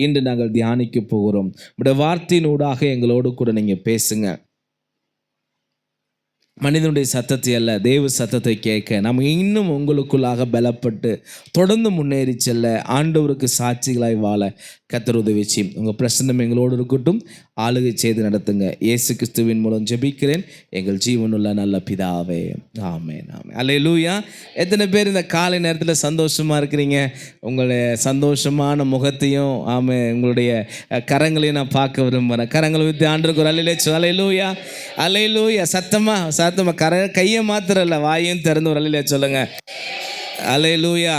இன்று நாங்கள் தியானிக்க போகிறோம். உடைய வார்த்தையினூடாக எங்களோடு கூட நீங்கள் பேசுங்க. மனிதனுடைய சத்தத்தை அல்ல, தேவ சத்தத்தை கேட்க நம்ம இன்னும் உங்களுக்குள்ளாக பலப்பட்டு தொடர்ந்து முன்னேறி செல்ல ஆண்டவருக்கு சாட்சிகளாய் வாழ கர்த்தர் உதவி செய்யும். உங்கள் பிரசன்னம் எங்களோடு இருக்கட்டும். ஆளுகை செய்து நடத்துங்க. இயேசு கிறிஸ்துவின் மூலம் ஜெபிக்கிறேன் எங்கள் ஜீவனுள்ள நல்ல பிதாவே, ஆமென் ஆமென். அல்லேலூயா. எத்தனை பேர் இந்த காலை நேரத்தில் சந்தோஷமாக இருக்கிறீங்க? உங்களுடைய சந்தோஷமான முகத்தையும் உங்களுடைய கரங்களையும் நான் பார்க்க விரும்புகிறேன். கரங்களை விட்டு ஆண்டவருக்கு ஒரு அல்லேலூயா அல்லேலூயா. சத்தமாக கையை மாத்திரம் இல்லை, வாயும் திறந்து ஒரு அல்லேலூயா சொல்லுங்க. அல்லேலூயா.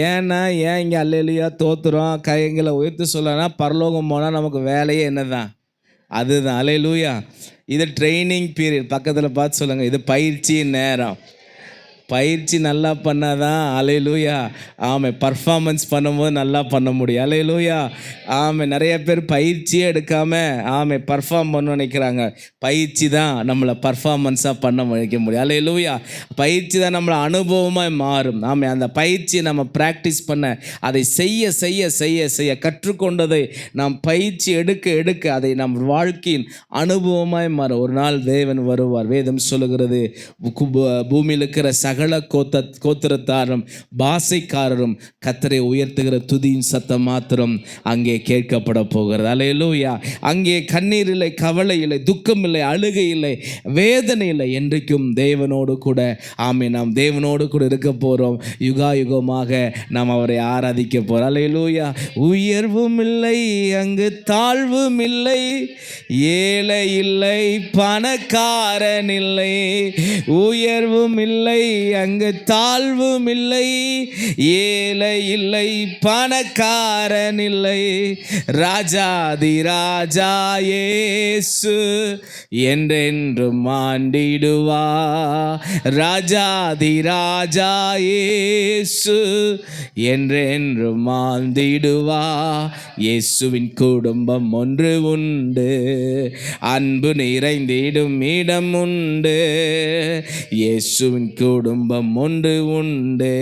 ஏன்னா இங்கே அல்லேலூயா தோத்துறோம் கைங்களை உயர்த்து சொல்லனா பரலோகம் போனால் நமக்கு வேலையே என்னதான்? அதுதான். அல்லேலூயா. இது ட்ரைனிங் பீரியட். பக்கத்தில் பார்த்து சொல்லுங்கள், இது பயிற்சி நேரம். பயிற்சி நல்லா பண்ணாதான் அல்லேலூயா பர்ஃபார்மன்ஸ் பண்ணும்போது நல்லா பண்ண முடியும். அல்லேலூயா. நிறைய பேர் பயிற்சியே எடுக்காமல் பர்ஃபார்ம் பண்ண நினைக்கிறாங்க. பயிற்சி தான் நம்மளை பர்ஃபார்மன்ஸாக பண்ண வைக்க முடியும். அல்லேலூயா. பயிற்சி தான் நம்மளை அனுபவமாக மாறும். அந்த பயிற்சியை நம்ம ப்ராக்டிஸ் பண்ண, அதை செய்ய செய்ய செய்ய செய்ய கற்றுக்கொண்டதை நாம் பயிற்சி எடுக்க எடுக்க அதை நம் வாழ்க்கையின் அனுபவமாய் மாறும். ஒரு நாள் தேவன் வருவார். வேதம் சொல்லுகிறது, பூமியில் இருக்கிற சகல கோத்திரத்தாரும் பாசைக்காரரும் கர்த்தரை உயர்த்துகிற துதியின் சத்தம் மாத்திரம் அங்கே கேட்கப்பட போகிறது. அல்லேலூயா. அங்கே கண்ணீர் இல்லை, கவலை இல்லை, துக்கம் இல்லை, அழுகை இல்லை, வேதனை இல்லை. என்றைக்கும் தேவனோடு கூட நாம் தேவனோடு கூட இருக்க போகிறோம். யுகா யுகமாக நாம் அவரை ஆராதிக்க போகிறோம். அல்லேலூயா. உயர்வும் இல்லை, அங்கு தாழ்வும் இல்லை, ஏழை இல்லை, பணக்காரன் இல்லை. உயர்வும் இல்லை, அங்கு தாழ்வும் இல்லை, ஏழை இல்லை, பணக்காரன் இல்லை. ராஜாதி ராஜா இயேசு என்றென்றும் ஆண்டிடுவா. ராஜாதி ராஜா இயேசு என்றென்றும் ஆண்டிடுவா. இயேசுவின் குடும்பம் ஒன்று உண்டு, அன்பு நிறைந்திடும் இடம் உண்டு. இயேசுவின் குடும்பம் ஒன்று உண்டு,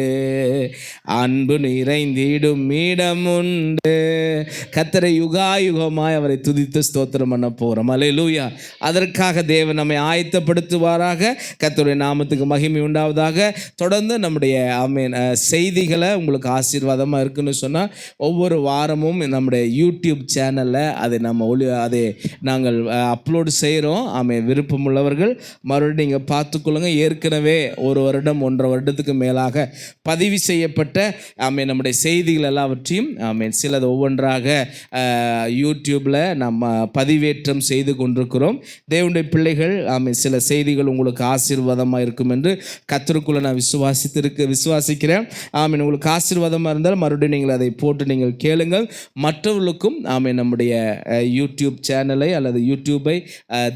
அன்பு நிறைந்திடும் இடம் உண்டு. கர்த்தரை யுகாயுகமாய் அவரை துதித்து ஸ்தோத்திரம் பண்ண போகிறோம். அல்லேலூயா. அதற்காக தேவன் நம்மை ஆயத்தப்படுத்துவாராக. கர்த்தருடைய நாமத்துக்கு மகிமை உண்டாவதாக. தொடர்ந்து நம்முடைய செய்திகளை உங்களுக்கு ஆசீர்வாதமாக இருக்குன்னு சொன்னால் ஒவ்வொரு வாரமும் நம்முடைய யூடியூப் சேனலில் அதை நாங்கள் அப்லோடு செய்கிறோம். விருப்பமுள்ளவர்கள் மறுபடியும் நீங்கள் பார்த்துக்கொள்ளுங்க. ஏற்கனவே ஒரு வருடம் 1.5 வருடத்துக்கு மேலாக பதிவு செய்யப்பட்ட நம்முடைய செய்திகள் எல்லாவற்றையும் சிலது ஒவ்வொன்றாக யூடியூப்பில் நம்ம பதிவேற்றம் செய்து கொண்டிருக்கிறோம். தேவனுடைய பிள்ளைகள் சில செய்திகள் உங்களுக்கு ஆசீர்வாதமாக இருக்கும் என்று கர்த்தருக்குள்ள நான் விசுவாசிக்கிறேன். உங்களுக்கு ஆசீர்வாதமாக இருந்தால் மறுபடியும் நீங்கள் அதை போட்டு நீங்கள் கேளுங்கள். மற்றவர்களுக்கும் நம்முடைய யூடியூப் சேனலை அல்லது யூடியூபை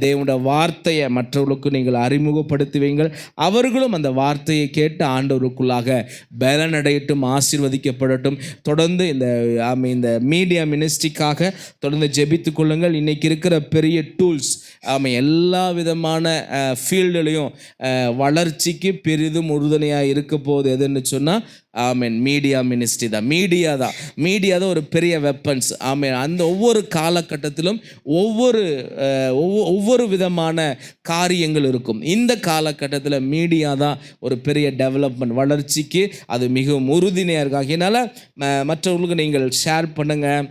தேவனுடைய வார்த்தையை மற்றவர்களுக்கும் நீங்கள் அறிமுகப்படுத்துவீங்கள். அவர்களும் அந்த வார்த்தையை கேட்டு ஆண்டவருக்குள்ளாக பலனடையட்டும், ஆசீர்வதிக்கப்படட்டும். தொடர்ந்து இந்த மீடியா மினிஸ்ட்ரிக்காக தொடர்ந்து ஜெபித்து கொள்ளுங்கள். இன்றைக்கி இருக்கிற பெரிய டூல்ஸ் எல்லா விதமான ஃபீல்டுலையும் வளர்ச்சிக்கு பெரிதும் உறுதுணையாக இருக்க போகுது. எதுன்னு சொன்னால் மீடியா மினிஸ்ட்ரி தான். மீடியா தான் ஒரு பெரிய வெப்பன்ஸ். அந்த ஒவ்வொரு காலகட்டத்திலும் ஒவ்வொரு விதமான காரியங்கள் இருக்கும். இந்த காலகட்டத்தில் மீடியா தான் ஒரு பெரிய டெவலப்மெண்ட், வளர்ச்சிக்கு அது மிகவும் உறுதுணையாக இருக்கும். அதனால் மற்றவங்களுக்கு நீங்கள் ஷேர் பண்ணுங்கள்.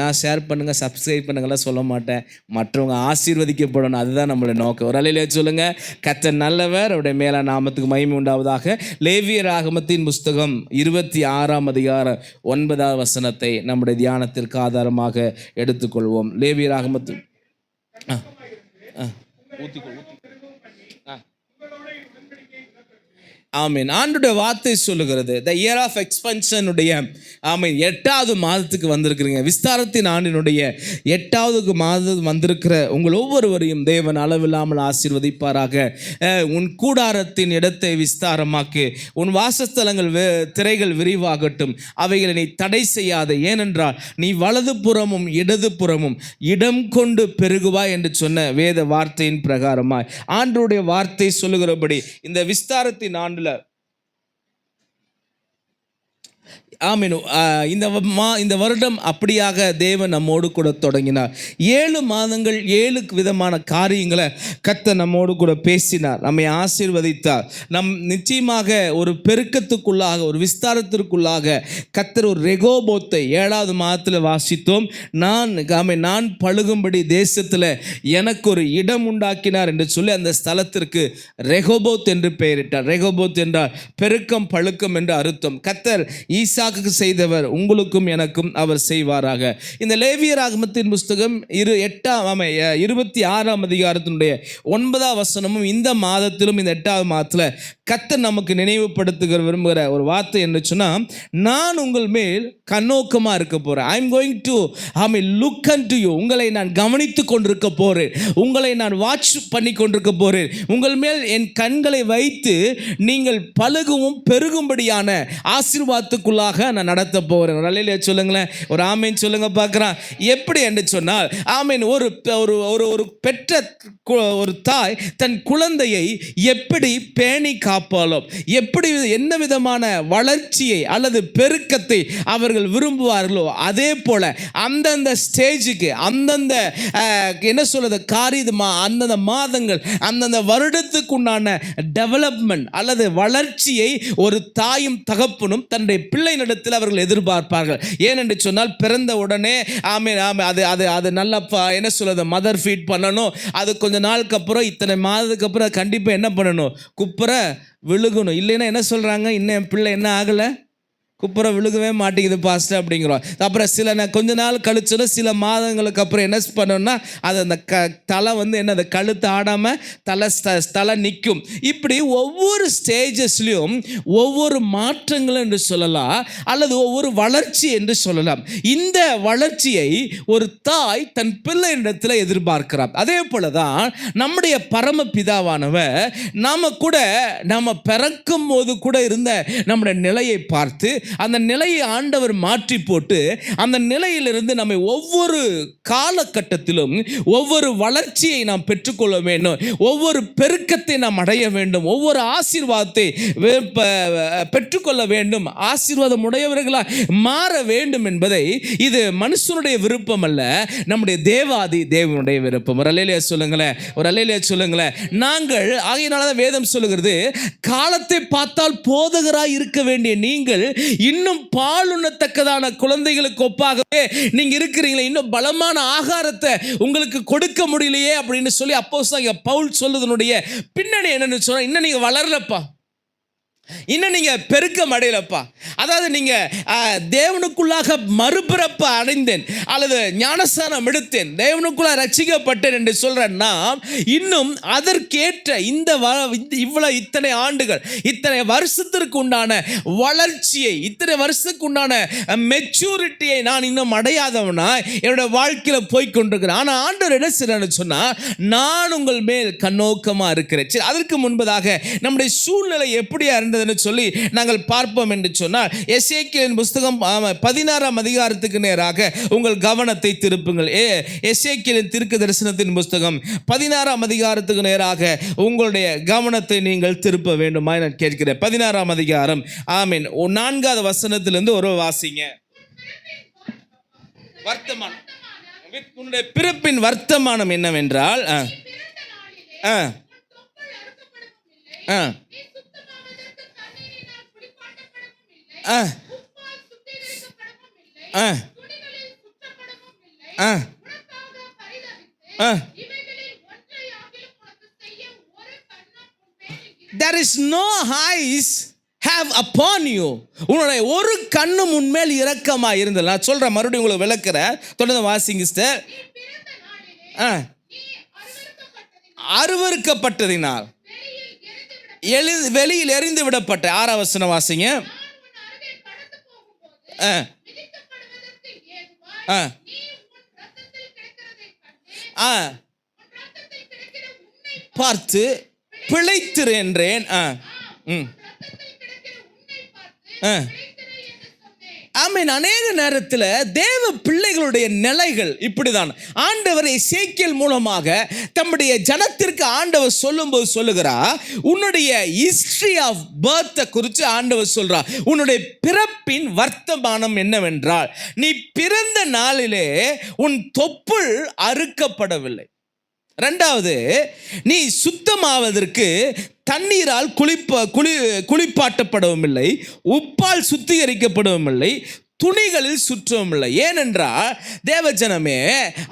நான் ஷேர் பண்ணுங்கள், சப்ஸ்கிரைப் பண்ணுங்கள்லாம் சொல்ல மாட்டேன். மற்றவங்க ஆசீர்வதிக்கப்படணும், அதுதான் நம்மளுடைய நோக்கம். ஒரு அலையிலே சொல்லுங்கள், கர்த்தர் நல்லவர், அவருடைய மேலான நாமத்துக்கு மகிமை உண்டாவதாக. லேவியராகமத்தின் புஸ்தகம் 26ஆம் அதிகாரம் 9ஆம் வசனத்தை நம்முடைய தியானத்திற்கு ஆதாரமாக எடுத்துக்கொள்வோம். லேவியராகமத்து ஆமீன். ஆண்டுடைய வார்த்தை சொல்லுகிறது, த இயர் ஆஃப் எக்ஸ்பென்ஷனுடைய 8வது மாதத்துக்கு வந்திருக்கிறீங்க. விஸ்தாரத்தின் ஆண்டினுடைய 8வது மாதம் வந்திருக்கிற உங்கள் ஒவ்வொருவரையும் தேவன் அளவில்லாமல் ஆசீர்வதிப்பாராக. உன் கூடாரத்தின் இடத்தை விஸ்தாரமாக்கு, உன் வாசஸ்தலங்கள் திரைகள் விரிவாகட்டும், அவைகளை நீ தடை செய்யாத, ஏனென்றால் நீ வலது புறமும் இடது புறமும் இடம் கொண்டு பெருகுவாய் என்று சொன்ன வேத வார்த்தையின் பிரகாரமாய் ஆண்டவருடைய வார்த்தை சொல்லுகிறபடி இந்த விஸ்தாரத்தின் ஆண்டு ஆமீன். இந்த வருடம் அப்படியாக தேவன் நம்மோடு கூட தொடங்கினார். 7 மாதங்கள் 7 விதமான காரியங்களை கர்த்தர் நம்மோடு கூட பேசினார், நம்மை ஆசீர்வதித்தார். நிச்சயமாக ஒரு பெருக்கத்துக்குள்ளாக, ஒரு விஸ்தாரத்திற்குள்ளாக கர்த்தர் ஒரு ரெகோபோத்தை 7வது மாதத்தில் வாசித்தோம். நான் பழுகும்படி தேசத்தில் எனக்கு ஒரு இடம் உண்டாக்கினார் என்று சொல்லி அந்த ஸ்தலத்திற்கு ரெகோபோத் என்று பெயரிட்டார். ரெகோபோத் என்றால் பெருக்கம் பழுக்கம் என்று அர்த்தம். கர்த்தர் ஈசாக்குக்கு செய்தவர் உங்களுக்கும் எனக்கும் அவர் செய்வாராக. இந்த லேவியராகமத்தின் புஸ்தகம் 26ஆம் அதிகாரத்தினுடைய 9ஆம் வசனமும் இந்த மாதத்திலும், இந்த 8வது மாதத்தில் கர்த்தர் நமக்கு நினைவுபடுத்துகிற விரும்புகிற ஒரு வார்த்தை என்று சொன்னால், நான் உங்கள் மேல் கண்ணோக்கமாக இருக்க போகிறேன். ஐ am going to look and you. உங்களை நான் கவனித்து கொண்டிருக்க போகிறேன், உங்களை நான் வாட்ச் பண்ணி கொண்டிருக்க போகிறேன். உங்கள் மேல் என் கண்களை வைத்து நீங்கள் பழுகவும் பெருகும்படியான ஆசீர்வாதத்துக்குள்ளாக நான் நடத்த போகிறேன். ஒரு அல்லேலூயா சொல்லுங்களேன், ஒரு ஆமேன் சொல்லுங்க பார்க்குறான். எப்படி என்று சொன்னால், ஆமேன், ஒரு பெற்ற ஒரு தாய் தன் குழந்தையை எப்படி பேணி காப்பாலோ, எப்படி என்ன விதமான வளர்ச்சியை அல்லது பெருக்கத்தை அவர்கள் விரும்புவார்களோ, அதே போல அந்தந்த ஸ்டேஜுக்கு, அந்தந்த என்ன சொல்றது அந்தந்த மாதங்கள், அந்தந்த வருடத்துக்கு உண்டான டெவலப்மெண்ட் அல்லது வளர்ச்சியை ஒரு தாயும் தகப்பனும் தன்னுடைய பிள்ளையினிடத்தில் அவர்கள் எதிர்பார்ப்பார்கள். ஏனென்று சொன்னால், பிறந்த உடனே அது நல்லா என்ன சொல்றது மதர் ஃபீட் பண்ணணும். அது கொஞ்ச நாளுக்கு அப்புறம், இத்தனை மாதத்துக்கு அப்புறம் கண்டிப்பாக என்ன பண்ணணும், குப்புற விழுகணும். இல்லைன்னா என்ன சொல்கிறாங்க, இன்னும் என் பிள்ளை என்ன ஆகலை, குப்புறம் விழுகவே மாட்டேங்குது பாஸ்டர் அப்படிங்கிறோம். அப்புறம் கொஞ்ச நாள் கழிச்சோம், சில மாதங்களுக்கு அப்புறம் என்ன பண்ணோம்னா, அது அந்த தலை என்ன கழுத்து ஆடாமல் தலை நிற்கும். இப்படி ஒவ்வொரு ஸ்டேஜஸ்லையும் ஒவ்வொரு மாற்றங்கள் என்று சொல்லலாம், அல்லது ஒவ்வொரு வளர்ச்சி என்று சொல்லலாம். இந்த வளர்ச்சியை ஒரு தாய் தன் பிள்ளையிடத்தில் எதிர்பார்க்கிறார். அதே போல தான் நம்முடைய பரமபிதாவானவர் நம்ம பிறக்கும் போது கூட இருந்த நம்முடைய நிலையை பார்த்து அந்த நிலையை ஆண்டவர் மாற்றி போட்டு, அந்த நிலையிலிருந்து நம்மை ஒவ்வொரு காலகட்டத்திலும் ஒவ்வொரு வளர்ச்சியை நாம் பெற்றுக்கொள்ள வேண்டும், ஒவ்வொரு பெருக்கத்தை நாம் அடைய வேண்டும், ஒவ்வொரு ஆசீர்வாதத்தை பெற்றுக்கொள்ள வேண்டும், ஆசீர்வாதம் உடையவர்களாக மாற வேண்டும் என்பதை, இது மனுஷனுடைய விருப்பம் அல்ல, நம்முடைய தேவாதி தேவனுடைய விருப்பம். ஒரு அல்லேலூயா சொல்லுங்களேன், ஒரு அல்லேலூயா சொல்லுங்களேன். நாங்கள் ஆகையினால வேதம் சொல்லுகிறது, காலத்தை பார்த்தால் போதகராய் இருக்க வேண்டிய நீங்கள் இன்னும் பால் உண்ணத்தக்கதான குழந்தைகளுக்கு ஒப்பாகவே நீங்க இருக்கிறீங்களே, இன்னும் பலமான ஆகாரத்தை உங்களுக்கு கொடுக்க முடியலையே அப்படின்னு சொல்லி அப்போஸ்தலன் பவுல் சொல்லுதனுடைய பின்னணி என்னன்னு சொன்னா, இன்னும் நீங்க வளரலப்பா, இன்னும் நீங்க பெருக்கம் அடையலப்பா. அதாவது நீங்க தேவனுக்குள்ளாக மறுபிறப்பு அடைந்தேன் அல்லது ஞானஸ்நானம் எடுத்தேன், தேவனுக்குள்ளாக ரட்சிக்கப்பட்டேன் என்று சொல்ற நாம் இன்னும் அதற்கேற்ற இத்தனை ஆண்டுகள், இத்தனை வருஷத்திற்கு உண்டான வளர்ச்சியை, இத்தனை வருஷத்துக்கு உண்டான மெச்சூரிட்டியை நான் இன்னும் அடையாதவனா என்னோட வாழ்க்கையில் போய்கொண்டிருக்கிறேன். ஆனால் ஆண்டவர் என்ன செய்யறான்னு சொன்னா, நான் உங்கள் மேல் கண்ணோக்கமா இருக்கிறேன். அதற்கு முன்பதாக நம்முடைய சூழ்நிலை எப்படியா இருந்தது சொல்லி நாங்கள் பார்ப்போம் என்று சொன்னால், எசேக்கியேலின் புஸ்தகம் 16ஆம் அதிகாரத்துக்கு நேராக உங்கள் கவனத்தை திருப்புங்கள். எசேக்கியேலின் தீர்க்க தரிசனத்தின் புஸ்தகம் 16ஆம் அதிகாரத்துக்கு நேராக உங்களுடைய கவனத்தை நீங்கள் திருப்ப வேண்டுமா நான் கேட்கிறேன். 16ஆம் அதிகாரம், ஆமீன், 4வது வசனத்திலிருந்து ஒரு வாசிங்க. வர்த்தமானம், உன்னுடைய பிறப்பின் வர்த்தமானம் என்னவென்றால், there is no eyes have upon you. உன்னுடைய ஒரு கண்ணு முன்மேல் இரக்கமா இருந்தது. நான் சொல்றேன், மறுபடியும் உங்களுக்கு விளக்குறேன், தொடர்ந்து வாசிங்க சிஸ்டர். அருவருக்கப்பட்டதினால் வெளியில் எறிந்து விடப்பட்ட. 6ஆம் வசனம் வாசிங்க. பார்த்து பிழைத்திரு என்றேன். ஆமென். அநேக நேரத்தில் தேவ பிள்ளைகளுடைய நிலைகள் இப்படிதான். ஆண்டவர் எசேக்கியேல் மூலமாக தம்முடைய ஜனத்திற்கு ஆண்டவர் சொல்லும்போது சொல்லுகிறார், உன்னுடைய ஹிஸ்டரி ஆஃப் பர்த்தை குறித்து ஆண்டவர் சொல்றார். உன்னுடைய பிறப்பின் வர்த்தமானம் என்னவென்றால், நீ பிறந்த நாளிலே உன் தொப்புள் அறுக்கப்படவில்லை. ரெண்டாவது, நீ சுத்தமாவதற்கு தண்ணீரால் குளிப்பாட்டப்படவும் இல்லை, உப்பால் சுத்திகரிக்கப்படவும் இல்லை, துணிகளில் சுற்றவும் இல்லை. ஏனென்றால் தேவஜனமே,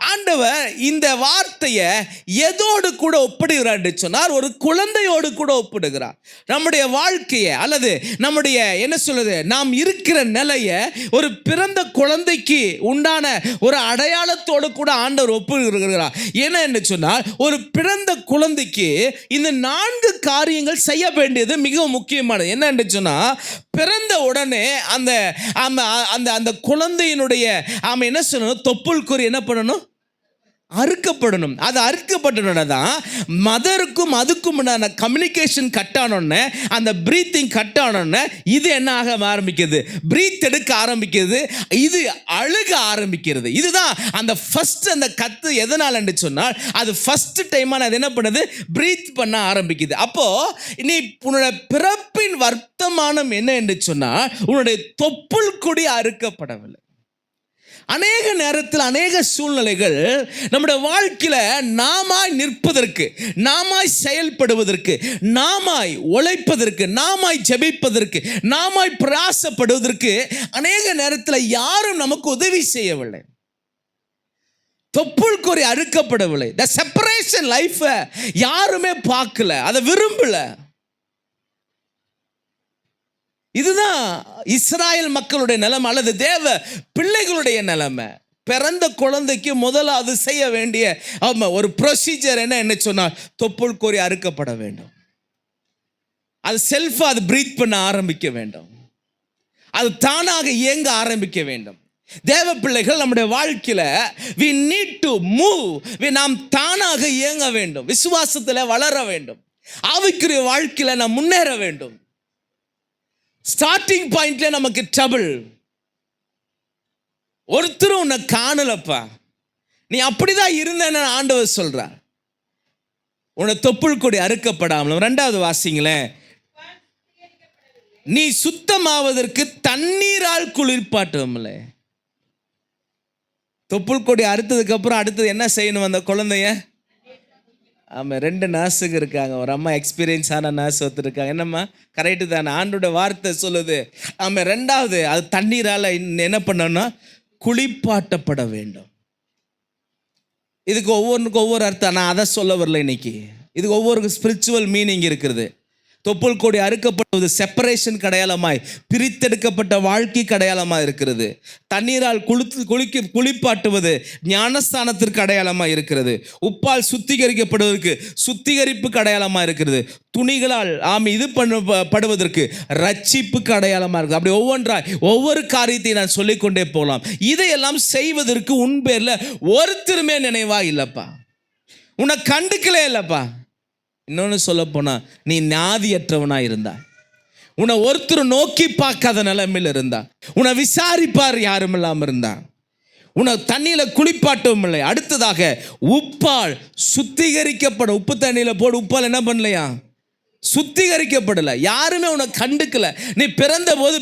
ஆண்டவர் இந்த வார்த்தையை எதோடு கூட ஒப்பிடுகிறார் என்று சொன்னார், ஒரு குழந்தையோடு கூட ஒப்பிடுகிறார். நம்முடைய வாழ்க்கையை அல்லது நம்முடைய என்ன சொல்றது, நாம் இருக்கிற நிலையை ஒரு பிறந்த குழந்தைக்கு உண்டான ஒரு அடையாளத்தோடு கூட ஆண்டவர் ஒப்பிடுகிறார். என்ன என்று சொன்னால், ஒரு பிறந்த குழந்தைக்கு இந்த 4 காரியங்கள் செய்ய வேண்டியது மிகவும் முக்கியமானது. என்ன என்று சொன்னால், பிறந்த உடனே அந்த அந்த குழந்தையினுடைய என்ன சொல்லணும், தொப்புள் கொடி என்ன பண்ணணும், அறுக்கப்படணும். அது அறுக்கப்பட்டோன்னா தான் மதருக்கும் அதுக்கும் கம்யூனிகேஷன் கட் ஆனோன்னு, அந்த பிரீத்திங் கட் ஆனோன்னு இது என்ன ஆக ஆரம்பிக்கிறது, பிரீத் எடுக்க ஆரம்பிக்கிறது, இது அழுக ஆரம்பிக்கிறது. இதுதான் அந்த ஃபர்ஸ்ட் அந்த கத்து. எதனால் என்று சொன்னால், அது ஃபர்ஸ்ட் டைமான அது என்ன பண்ணுது, பிரீத் பண்ண ஆரம்பிக்குது. அப்போ நீ உன்னோட பிறப்பின் வர்த்தமானம் என்ன என்று சொன்னால், உன்னுடைய தொப்புள் கொடி அறுக்கப்படவில்லை. அநேக நேரத்தில் அநேக சூழ்நிலைகள் நம்முடைய வாழ்க்கையில் நாமாய் நிற்பதற்கு, நாமாய் செயல்படுவதற்கு, நாமாய் உழைப்பதற்கு, நாமாய் ஜெபிப்பதற்கு, நாமாய் பிரயாசப்படுவதற்கு அநேக நேரத்தில் யாரும் நமக்கு உதவி செய்யவில்லை. தொப்புள் கொடி அறுக்கப்படவில்லை. த செப்பரேஷன் லைஃபை யாருமே பார்க்கல, அதை விரும்பல. இதுதான் இஸ்ராயல் மக்களுடைய நிலைமை அல்லது தேவ பிள்ளைகளுடைய நிலைமை. பிறந்த குழந்தைக்கு முதலாவது செய்ய வேண்டிய ஒரு ப்ரொசீஜர் என்ன சொன்னால், தொப்புள் கொடி அறுக்கப்பட வேண்டும். அது செல்ஃபா அது பிரீத் பண்ண ஆரம்பிக்க வேண்டும். அது தானாக இயங்க ஆரம்பிக்க வேண்டும். தேவ பிள்ளைகள் நம்முடைய வாழ்க்கையில we need to move. நாம் தானாக இயங்க வேண்டும், விசுவாசத்தில் வளர வேண்டும், ஆவிக்குரிய வாழ்க்கையில நாம் முன்னேற வேண்டும். ஸ்டார்டிங் பாயிண்ட்ல நமக்கு ட்ரபிள். ஒருத்தரும் உன்னை காணலப்பா, நீ அப்படிதான் இருந்தேன்னு ஆண்டவர் சொல்றார். உன்னை தொப்புள் கொடி அறுக்கப்படாமலும். 2வது வாசிங்களேன், நீ சுத்தமாவதற்கு தண்ணீரால் குளிர்பாட்டுவமில்ல. தொப்புள் கொடி அறுத்ததுக்கு அப்புறம் அடுத்தது என்ன செய்யணும் அந்த குழந்தைய? ஆமாம், 2 நர்ஸுங்க இருக்காங்க. ஒரு அம்மா எக்ஸ்பீரியன்ஸ் ஆன நர்ஸ் ஒருத்தர் இருக்காங்க. என்னம்மா, கரெக்டு தானே, ஆண்டோட வார்த்தை சொல்லுது. ஆமாம், 2வது அது தண்ணீரால் என்ன பண்ணணும்னா குளிப்பாட்டப்பட வேண்டும். இதுக்கு ஒவ்வொன்றுக்கும் ஒவ்வொரு அர்த்தம். நான் அதை சொல்ல வரல இன்னைக்கு. இதுக்கு ஒவ்வொரு ஸ்பிரிச்சுவல் மீனிங் இருக்கிறது. தொப்புள் கொடி அறுக்கப்படுவது செப்பரேஷன் அடையாளமாய், பிரித்தெடுக்கப்பட்ட வாழ்க்கை அடையாளமாக இருக்கிறது. தண்ணீரால் குளிப்பாட்டுவது ஞானஸ்தானத்திற்கு அடையாளமாக இருக்கிறது. உப்பால் சுத்திகரிக்கப்படுவதற்கு சுத்திகரிப்புக்கு அடையாளமாக இருக்கிறது. துணிகளால் இது படுவதற்கு ரட்சிப்புக்கு அடையாளமாக இருக்குது. அப்படி ஒவ்வொரு காரியத்தையும் நான் சொல்லிக்கொண்டே போகலாம். இதையெல்லாம் செய்வதற்கு உன் பேரில் ஒருத்தருமே நினைவா இல்லைப்பா, உன்னை கண்டுக்கலே இல்லைப்பா. இன்னொன்று சொல்ல போனா, நீ ஞாதியற்றவனா இருந்தா, உன்னை ஒருத்தர் நோக்கி பார்க்காத நிலைமையில் இருந்தா, உன்னை விசாரிப்பார் யாரும் இல்லாமல் இருந்தா, உன்னை தண்ணியில் குளிப்பாட்டவும் இல்லை. அடுத்ததாக உப்பால் சுத்திகரிக்கப்படும். உப்பு தண்ணியில் போடு, உப்பால் என்ன பண்ணலையா, சுத்திகரிக்கப்படலை. யாருமே உன்னை கண்டுக்கல. நீ பிறந்த போது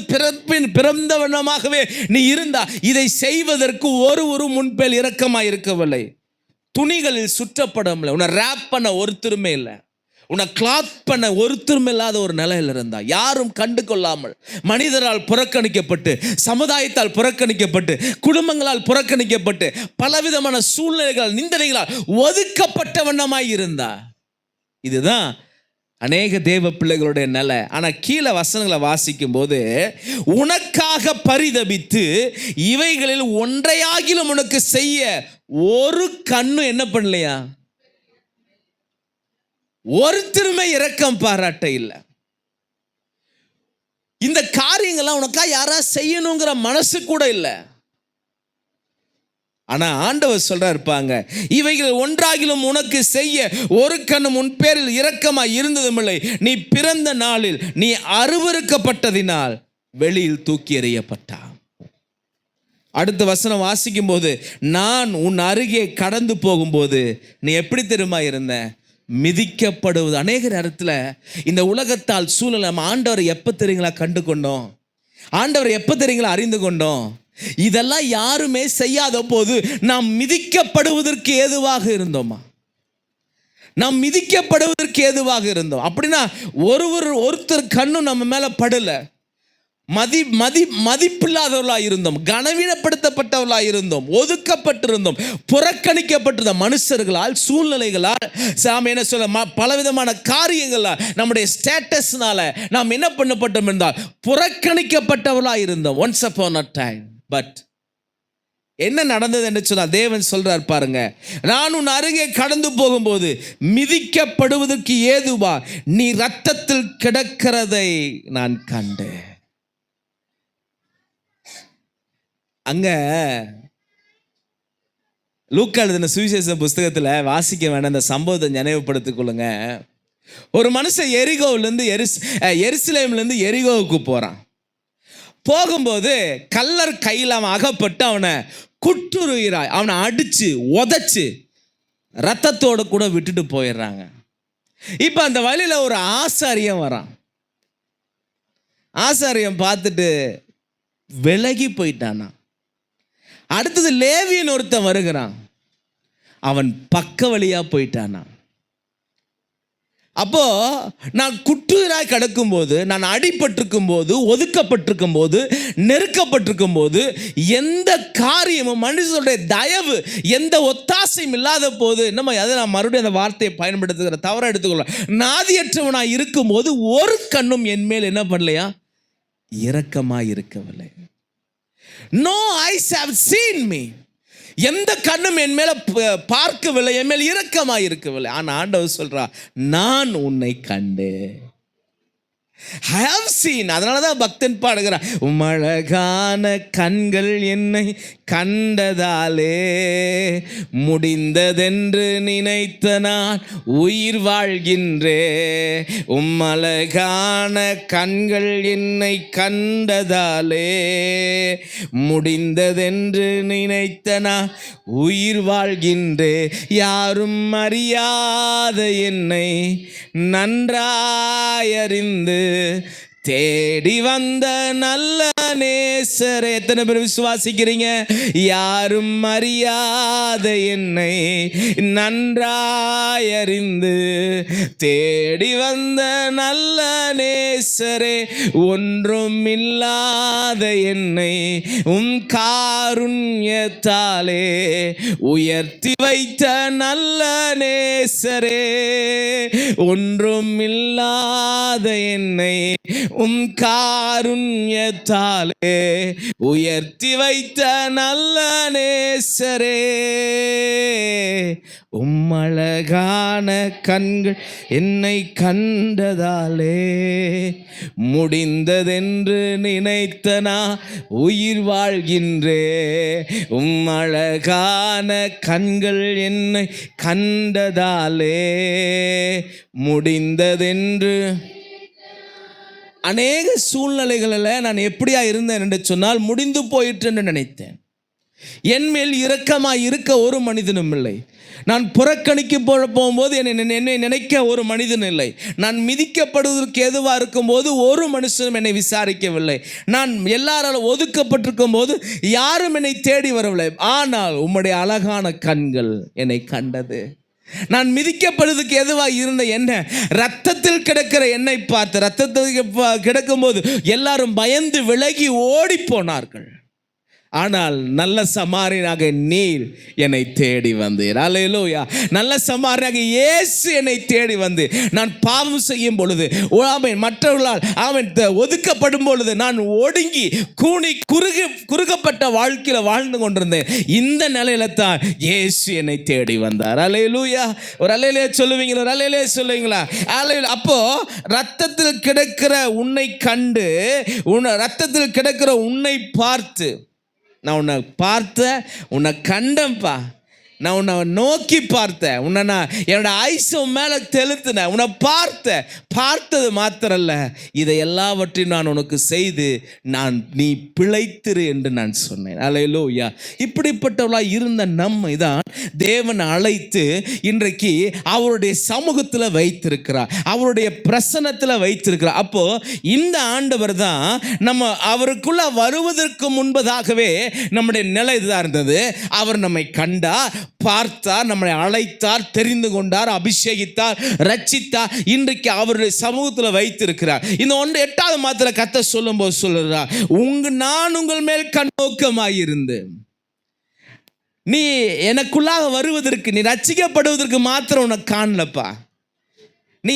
பிறந்தவனமாகவே நீ இருந்தா. இதை செய்வதற்கு ஒரு முன்பேல் இரக்கமாக இருக்கவில்லை. துணிகளில் சுற்றப்படவில்லை. உன்னை ரேப் பண்ண ஒருத்தருமே இல்லை, உன்னை கிளாத் பண்ண ஒருத்தரும் இல்லாத ஒரு நிலையில் இருந்தா, யாரும் கண்டு கொள்ளாமல், மனிதரால் புறக்கணிக்கப்பட்டு, சமுதாயத்தால் புறக்கணிக்கப்பட்டு, குடும்பங்களால் புறக்கணிக்கப்பட்டு, பலவிதமான சூழ்நிலைகள் நிந்தனைகளால் ஒதுக்கப்பட்ட வண்ணமாய் இருந்தா. இதுதான் அநேக தேவ பிள்ளைகளுடைய நிலை. ஆனால் கீழே வசனங்களை வாசிக்கும் போது, உனக்காக பரிதபித்து இவைகளில் ஒன்றையாகிலும் உனக்கு செய்ய ஒரு கண்ணு என்ன பண்ணலையா, ஒருத்தருமே இரக்கம் பாராட்ட இல்லை. இந்த காரியங்கள்லாம் உனக்கா யாரா செய்யணுங்கிற மனசு கூட இல்லை. ஆனா ஆண்டவர் சொல்றா இருப்பாங்க, இவைகள் ஒன்றாகிலும் உனக்கு செய்ய ஒரு கண்ணும் உன் பேரில் இரக்கமாய் இருந்ததும் இல்லை. நீ பிறந்த நாளில் நீ அருவருக்கப்பட்டதினால் வெளியில் தூக்கி எறியப்பட்டா. அடுத்த வசனம் வாசிக்கும் போது, நான் உன் அருகே கடந்து போகும்போது நீ எப்படி தெரியுமா இருந்த? மிதிக்கப்படுவது. அநேக நேரத்தில் இந்த உலகத்தால் சூழல் நம்ம ஆண்டவரை எப்போ தெரியுங்களா கண்டு கொண்டோம், ஆண்டவரை எப்போ தெரியுங்களா அறிந்து கொண்டோம்? இதெல்லாம் யாருமே செய்யாத போது நாம் மிதிக்கப்படுவதற்கு ஏதுவாக இருந்தோமா? நாம் மிதிக்கப்படுவதற்கு ஏதுவாக இருந்தோம். அப்படின்னா ஒருத்தர் கண்ணும் நம்ம மேலே படலை. மதிப்பில்லாதவர்களாக இருந்தோம், கனவீனப்படுத்தப்பட்டவர்களாக இருந்தோம், ஒதுக்கப்பட்டிருந்தோம், புறக்கணிக்கப்பட்டிருந்த மனுஷர்களால், சூழ்நிலைகளால், நாம் என்ன சொல்ல பலவிதமான காரியங்களால், நம்முடைய ஸ்டேட்டஸ்னால நாம் என்ன பண்ணப்பட்டோம் என்றால் புறக்கணிக்கப்பட்டவர்களாக இருந்தோம். Once upon a time. But என்ன நடந்தது என்று சொன்னால் தேவன் சொல்றார் பாருங்க, நான் உன் அருகே கடந்து போகும்போது மிதிக்கப்படுவதற்கு ஏதுவா நீ இரத்தத்தில் கிடக்கிறதை நான் கண்டேன். அங்க லூக்கா எழுதின சுவிசேஷ புஸ்தகத்தில் வாசிக்க வேண்டாம், அந்த சம்பவத்தை நினைவுபடுத்திக் கொள்ளுங்க. ஒரு மனுஷன் எரிகோவிலேருந்து எருசலேம்லேருந்து எரிகோவுக்கு போகிறான். போகும்போது கல்லர் கையில் அவன் அகப்பட்டு அவனை குட்டுருகிறாய், அவனை அடித்து உதச்சி ரத்தத்தோடு கூட விட்டுட்டு போயிடுறாங்க. இப்போ அந்த வழியில் ஒரு ஆசாரியன் வரான். ஆசாரியன் பார்த்துட்டு விலகி போயிட்டானா. அடுத்தது லேவியன் ஒருத்தன் வருகிறான், அவன் பக்க வழியா போயிட்டானா. அப்போ நான் குட்டுராய் கிடக்கும் போது, நான் அடிபட்டிருக்கும் போது, ஒதுக்கப்பட்டிருக்கும் போது, நெருக்கப்பட்டிருக்கும் போது, எந்த காரியமும் மனுஷனுடைய தயவு எந்த ஒத்தாசையும் இல்லாத போது நம்ம அதை நான் மறுபடியும் அந்த வார்த்தையை பயன்படுத்துகிற தவறாக எடுத்துக்கொள்ள, நாதியற்றவனாக இருக்கும்போது ஒரு கண்ணும் என் மேல் என்ன பண்ணலையா, இரக்கமாய் இருக்கவில்லை. No eyes have seen me. எந்த கண்ணும் என் மேல பார்க்கவில்லை, என் மேல் இரக்கமாய் இருக்கவில்லை. ஆனால் ஆண்டவர் சொல்றா, நான் உன்னை கண்டு, I have seen. அதனால தான் பக்தன் பாடுகிறார், உம்மழகான கண்கள் என்னை கண்டதாலே முடிந்ததென்று நினைத்த நான் உயிர் வாழ்கின்றே. உம்மழகான கண்கள் என்னை கண்டதாலே முடிந்ததென்று நினைத்த நான் உயிர் வாழ்கின்றே. யாரும் அறியாத என்னை நன்றாயறிந்து தேடி வந்த நல்ல நேசரே. எத்தனை பேர் விசுவாசிக்கிறீங்க? யாரும் அறியாத என்னை நன்றாயறிந்து தேடி வந்த நல்ல நேசரே, ஒன்றும் இல்லாத என்னை உம் காருண்யத்தாலே உயர்த்தி வைத்த நல்ல நேசரே, ஒன்றும் இல்லாத என்னை உம் காருண்யத்தாலே உயர்த்தி வைத்த நல்ல நேசரே. உம்மழகான கண்கள் என்னை கண்டதாலே முடிந்ததென்று நினைத்த நான் உயிர் வாழ்கின்றே. உம்மழகான கண்கள் என்னை கண்டதாலே முடிந்ததென்று. அநேக சூழ்நிலைகளில் நான் எப்படியா இருந்தேன் என்று சொன்னால், முடிந்து போயிற்று என்று நினைத்தேன். என் மேல் இரக்கமாக இருக்க ஒரு மனிதனும் இல்லை. நான் புறக்கணிக்க போகும்போது என்னை நினைக்க ஒரு மனிதன் இல்லை. நான் மிதிக்கப்படுவதற்கு எதுவாக இருக்கும்போது ஒரு மனுஷனும் என்னை விசாரிக்கவில்லை. நான் எல்லாராலும் ஒதுக்கப்பட்டிருக்கும் போது யாரும் என்னை தேடி வரவில்லை. ஆனால் உம்முடைய அழகான கண்கள் என்னை கண்டது. நான் மிதிக்கப்படுவதற்கு எதுவாக இருந்த என்ன, ரத்தத்தில் கிடக்கிற என்னை பார்த்து, ரத்தத்தில் கிடக்கும்போது எல்லாரும் பயந்து விலகி ஓடி போனார்கள். ஆனால் நல்ல சமாரியனாக நீர் என்னை தேடி வந்தீர். அல்லேலூயா. நல்ல சமாரியனாக இயேசு என்னை தேடி வந்து, நான் பாவம் செய்யும் பொழுது, மற்றவர்களால் அவன் ஒதுக்கப்படும் பொழுது நான் ஒடுங்கி கூனி குறுகப்பட்ட வாழ்க்கையில் வாழ்ந்து கொண்டிருந்தேன். இந்த நிலையில தான் இயேசு என்னை தேடி வந்தார். அல்லேலூயா. ஒரு அல்லேலூயா சொல்லுவீங்களா? ஒரு அல்லேலூயா சொல்லுவீங்களா? அல்லேலூயா. அப்போ ரத்தத்தில் கிடக்கிற உன்னை கண்டு, ரத்தத்தில் கிடக்கிற உன்னை பார்த்து, நான் உன்னை பார்த்த, உன்னை கண்டேன்ப்பா, நான் உன்னை நோக்கி பார்த்தேன், உன்னை நான் என்னோட ஐஸ் மேலே தெளித்தினேன், உன்னை பார்த்தது மாத்திரல்ல, இதை எல்லாவற்றையும் நான் உனக்கு செய்து நீ பிழைத்திரு என்று நான் சொன்னேன். அல்லேலூயா. இப்படிப்பட்டவளாக இருந்த நம்மை தான் தேவன் அழைத்து இன்றைக்கு அவருடைய சமூகத்தில் வைத்திருக்கிறார், அவருடைய பிரசன்னத்தில் வைத்திருக்கிறார். அப்போ இந்த ஆண்டவர் தான் நம்ம அவருக்குள்ள வருவதற்கு முன்பதாகவே நம்முடைய நிலை இதுதான் இருந்தது. அவர் நம்மை கண்டார், பார்த்தார், நம்மை அழைத்தார், தெரிந்து கொண்டார், அபிஷேகித்தார், ரட்சித்தார், இன்றைக்கு அவருடைய சமூகத்தில் வைத்திருக்கிறார். இந்த 8வது மாத்திர கர்த்தர் சொல்லும் போது சொல்றார், நான் உங்கள் மேல் கண்ணோக்கமாயிருந்து நீ எனக்குள்ளாக வருவதற்கு, நீ ரட்சிக்கப்படுவதற்கு மாத்திரம் உனக்கு காணலப்பா. நீ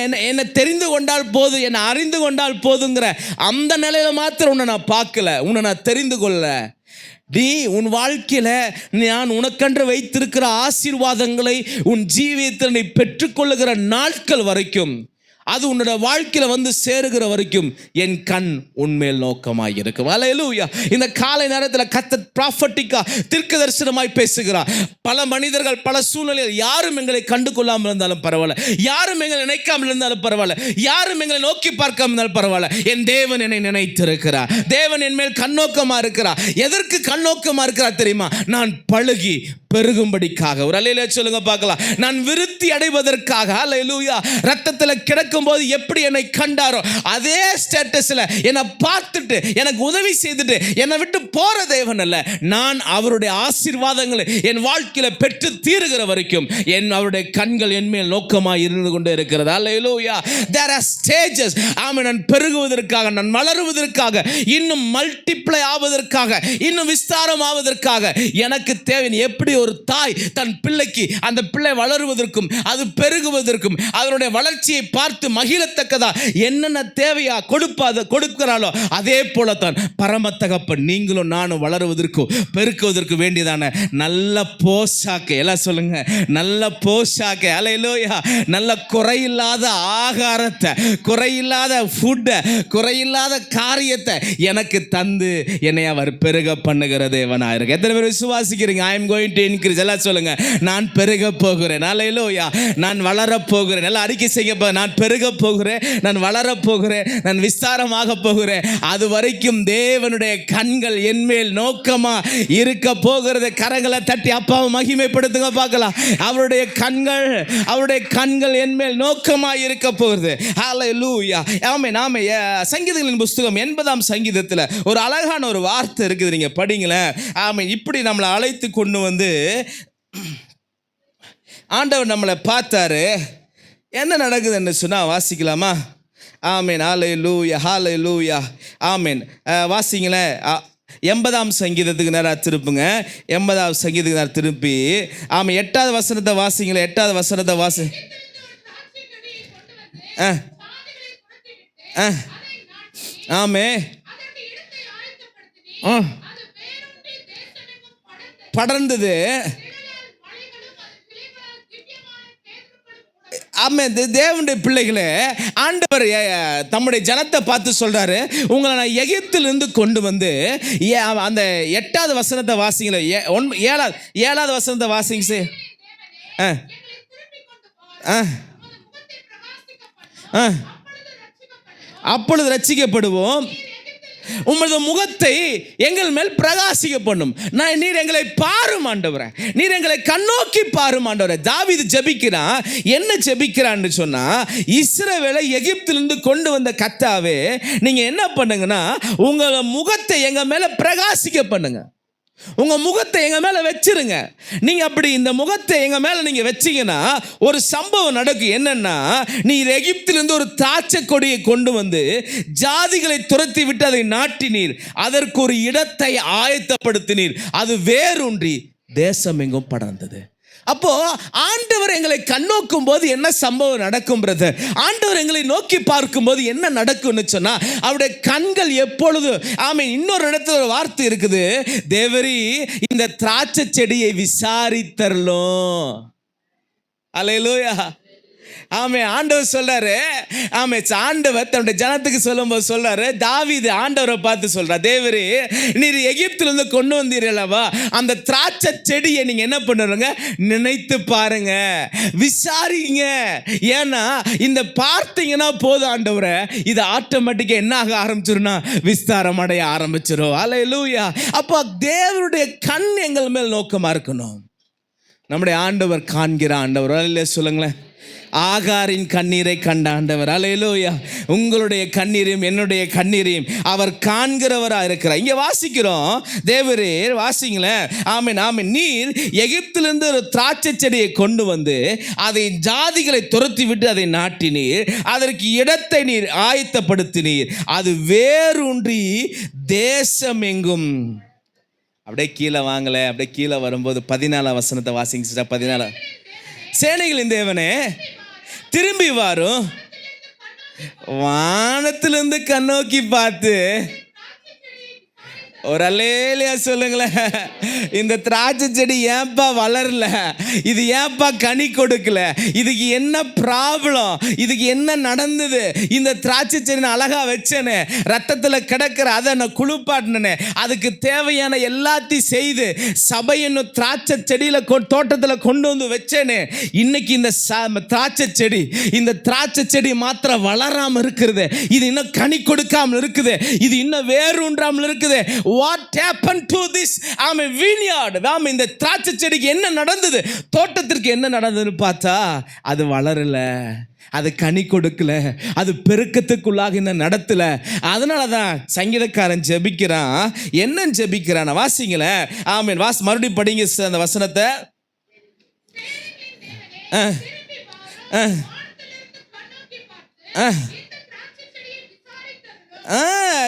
என்னை தெரிந்து கொண்டால் போதும், என்னை அறிந்து கொண்டால் போதுங்கிற அந்த நிலையில மாத்திரம் உன்னை நான் பார்க்கல, உன்னை நான் தெரிந்து கொள்ள. நீ உன் வாழ்க்கையில் நான் உனக்கென்று வைத்திருக்கிற ஆசீர்வாதங்களை உன் ஜீவியத்தில் நீ பெற்றுக்கொள்ளுகிற நாட்கள் வரைக்கும், அது உன்னோட வாழ்க்கையில் வந்து சேருகிற வரைக்கும் என் கண் உன்மேல் நோக்கமாக இருக்கும். அல்லேலூயா. இந்த காலை நேரத்தில் கர்த்தர் ப்ராஃபட்டிக்கா தீர்க்க தரிசனமாய் பேசுகிறார். பல மனிதர்கள் பல சூழ்நிலையில் யாரும் எங்களை கண்டு கொள்ளாமல் இருந்தாலும் பரவாயில்ல, யாரும் எங்களை நினைக்காமல் இருந்தாலும் பரவாயில்ல, யாரும் எங்களை நோக்கி பார்க்காமல் இருந்தாலும் பரவாயில்ல, என் தேவன் என்னை நினைத்திருக்கிறார். தேவன் என் மேல் கண்ணோக்கமாக இருக்கிறார். எதற்கு கண்ணோக்கமாக இருக்கிறார் தெரியுமா? நான் பழுகி பெருகும்படிக்காக. ஒரு அல்லேலூயா சொல்லுங்க பார்க்கலாம். நான் விருத்தி அடைவதற்காக. அல்லேலூயா. ரத்தத்தில் கிடக்கும் போது எப்படி என்னை கண்டாரோ அதே ஸ்டேட்டஸ்ல என்னை பார்த்துட்டு எனக்கு உதவி செய்துட்டு என்னை விட்டு போற தேவன் அல்ல. நான் அவருடைய ஆசீர்வாதங்களை என் வாழ்க்கையில பெற்று தீருகிற வரைக்கும் அவருடைய கண்கள் என் மேல் நோக்கமாக இருந்து கொண்டே இருக்கிறது. அல்லேலூயா. there are stages. ஆமென். நான் பெருகுவதற்காக, நான் வளருவதற்காக, இன்னும் மல்டிப்ளை ஆவதற்காக, இன்னும் விஸ்தாரம் ஆவதற்காக எனக்கு தேவை. எப்படி ஒரு தாய் தன் பிள்ளைக்கு அந்த பிள்ளை வளருவதற்கும் அது பெருகுவதற்கும் அதனுடைய வளர்ச்சியை பார்த்து மகிழத்தக்கதா என்னென்ன தேவையா கொடுக்கிறாளோ அதே போல தான் பரம தகப்பன் நீங்களும் நானும் வளருவதற்கும் பெருக்குவதற்கு வேண்டியதான நல்ல போஷாக்கு, எல்லாம் சொல்லுங்க, நல்ல போஷாக்கு. அல்லேலூயா. நல்ல குறையில்லாத ஆகாரத்தை, குறையில்லாத ஃபுட்டை, குறையில்லாத காரியத்தை எனக்கு தந்து என்னை அவர் பெருக பண்ணுகிற தேவனா இருக்கு. எத்தனை பேர் விசுவாசிக்கிறீங்க? I am going to increase. எல்லாம் சொல்லுங்க, நான் பெருக போகிறேன். அல்லேலூயா. நான் வளர போகிறேன். எல்லாம் அறிக்கை செய்ய, நான் பெருக போகிறேன், நான் வளர போகிறேன், நான் விஸ்தாரமாக போகிறேன். அது வரைக்கும் தேவனுடைய கண்கள் என் மேல் நோக்கமா இருக்க போகிறது. கரங்களை தட்டி அப்பாவை மகிமைப்படுத்துங்க பார்க்கலாம். அவருடைய கண்கள் என் மேல் நோக்கமா இருக்க போகிறது. ஹல்லேலூயா. ஆமென். ஆமென். சங்கீதங்களின் புஸ்தகம் 80ஆம் சங்கீதத்தில் ஒரு அழகான ஒரு வார்த்தை இருக்குது, நீங்க படிங்களேன். ஆமென். இப்படி நம்மளை அழைத்து கொண்டு வந்து ஆண்டவர் நம்மளை பார்த்தாரு. என்ன நடக்குதுன்னு சொன்னா வாசிக்கலாமா? ஆமென். ஹல்லேலூயா. ஹல்லேலூயா. ஆமென். வாசிங்களேன். 80ஆம் சங்கீதத்துக்கு நேரம் திருப்புங்க. 80ஆம் சங்கீதத்துக்கு நேரம் திருப்பி ஆமாம் 8வது வசனத்தை வாசிங்களேன். 8வது வசனத்தை வாசி. ஆமே படர்ந்தது. ஆமென். தேவனுடைய பிள்ளைகளே, ஆண்டவர் தம்முடைய ஜனத்தை பார்த்து சொல்றாரு, உங்களை நான் எகிப்திலிருந்து கொண்டு வந்து, அந்த 8வது வசனத்தை வாசிங்களே, 7வது வசனத்தை வாசிங்க. அப்பொழுது ரட்சிக்கப்படுவோம், உமது முகத்தை எங்கள் மேல் பிரகாசிக்க பண்ணும். நீர் எங்களை பாரும் ஆண்டவரே, நீர் எங்களை கண்ணோக்கி பாரும் ஆண்டவரே. தாவீது ஜெபிக்கிறான். என்ன ஜெபிக்கிறான்னு சொன்னா, இஸ்ரவேலை எகிப்திலிருந்து கொண்டு வந்த கர்த்தாவே, நீங்க என்ன பண்ணுங்கன்னா உங்கள முகத்தை எங்க மேல பிரகாசிக்க பண்ணுங்க, உங்க முகத்தை எங்க மேல வச்சிருங்க. நீங்க அப்படி இந்த முகத்தை எங்க மேல நீங்க வச்சீங்கன்னா ஒரு சம்பவம் நடக்கும். என்னன்னா, நீர் எகிப்திலிருந்து ஒரு திராட்சை கொடியை கொண்டு வந்து ஜாதிகளை துரத்தி விட்டு அதை நாட்டினீர், அதற்கு ஒரு இடத்தை ஆயத்தப்படுத்தினீர், அது வேரூன்றி தேசம் எங்கும் படர்ந்தது. அப்போ ஆண்டவர் எங்களை கண்ணோக்கும் போது என்ன சம்பவம் நடக்கும் பிரதர்? ஆண்டவர் எங்களை நோக்கி பார்க்கும் போது என்ன நடக்கும்னு சொன்னா, அவருடைய கண்கள் எப்பொழுது ஆமென். இன்னொரு இடத்துல ஒரு வார்த்தை இருக்குது, தேவரி இந்த திராட்சை செடியை விசாரித்தரலும். அல்லேலூயா. ஆமே, ஆண்டவர் சொல்றாரு. ஆமே, ஆண்டவர் தன்னுடைய ஜனத்துக்கு சொல்லும்போது சொல்றாரு, தாவீது ஆண்டவரை பார்த்து சொல்றார், தேவரே நீர் எகிப்திலிருந்து கொண்டு வந்தீர்களவா, அந்த திராட்சை செடியை நீங்க என்ன பண்ணுறங்க, நினைத்து பாருங்க, விசாரிங்க. ஏன்னா இந்த பார்த்தீங்கன்னா போதும் ஆண்டவரை, இது ஆட்டோமேட்டிக்கா என்ன ஆக ஆரம்பிச்சிரும்னா விஸ்தாரம் அடைய ஆரம்பிச்சிடும். அல்லேலூயா. அப்போ தேவனுடைய கண் எங்கள் மேல் நோக்கமா இருக்கணும். நம்முடைய ஆண்டவர் காண்கிற ஆண்டவர். அல்லேலூயா சொல்லுங்களேன். ஆகாரின் கண்ணீரை கண்ட ஆண்டவர். அல்லேலூயா. உங்களுடைய கண்ணீரையும் என்னுடைய கண்ணீரையும் அவர் காண்கிறவராக இருக்கிறார். இங்கே வாசிக்கிறோம், தேவரே வாசிங்களேன். ஆமென் ஆமென். நீர் எகிப்திலிருந்து ஒரு திராட்சை செடியை கொண்டு வந்து அதை ஜாதிகளை துரத்தி விட்டு அதை நாட்டினீர், அதற்கு இடத்தை நீர் ஆயத்தப்படுத்தினீர், அது வேரூன்றி தேசம் எங்கும். அப்படியே கீழே வாங்கலை, அப்படியே கீழே வரும்போது 14 வசனத்தை வாசிங்க. 14. சேனைகளின் தேவனே திரும்பி வாரும், வானத்திலிருந்து கண்ணோக்கி பார்த்து ஒரு அல்லேலூயா சொல்லுங்களேன். இந்த திராட்சை செடி ஏன்பா வளரல, இது ஏன்பா கனி கொடுக்கல, இதுக்கு என்ன ப்ராப்ளம், இதுக்கு என்ன நடந்தது, இந்த திராட்சை செடி நான் அழகா வச்சேனே, ரத்தத்தில் கிடக்கிற அதை நான் குளிப்பாட்டினேனே, அதுக்கு தேவையான எல்லாத்தையும் செய்து சபை என்னும் திராட்சை செடியில் தோட்டத்தில் கொண்டு வந்து வச்சேனே, இன்னைக்கு இந்த திராட்சை செடி, இந்த திராட்சை செடி மாத்திரம் வளராமல் இருக்குது, இது இன்னும் கனி கொடுக்காமல் இருக்குது, இது இன்னும் வேரூன்றாமல் இருக்குது. What happened to this? vineyard. இந்த திராட்சை செடிக்கு என்ன நடந்தது, தோட்டத்திற்கு என்ன நடந்ததுன்னு பார்த்தா அது வளரல, அது கனி கொடுக்கல, அது பெருக்கத்துக்குள்ளாக இன்னும் நடத்தல. அதனால தான் சங்கீதக்காரன் ஜெபிக்கிறான். என்ன ஜெபிக்கிறான் வாசிங்களேன். ஆமென். மறுபடியும் படிங்க அந்த வசனத்தை.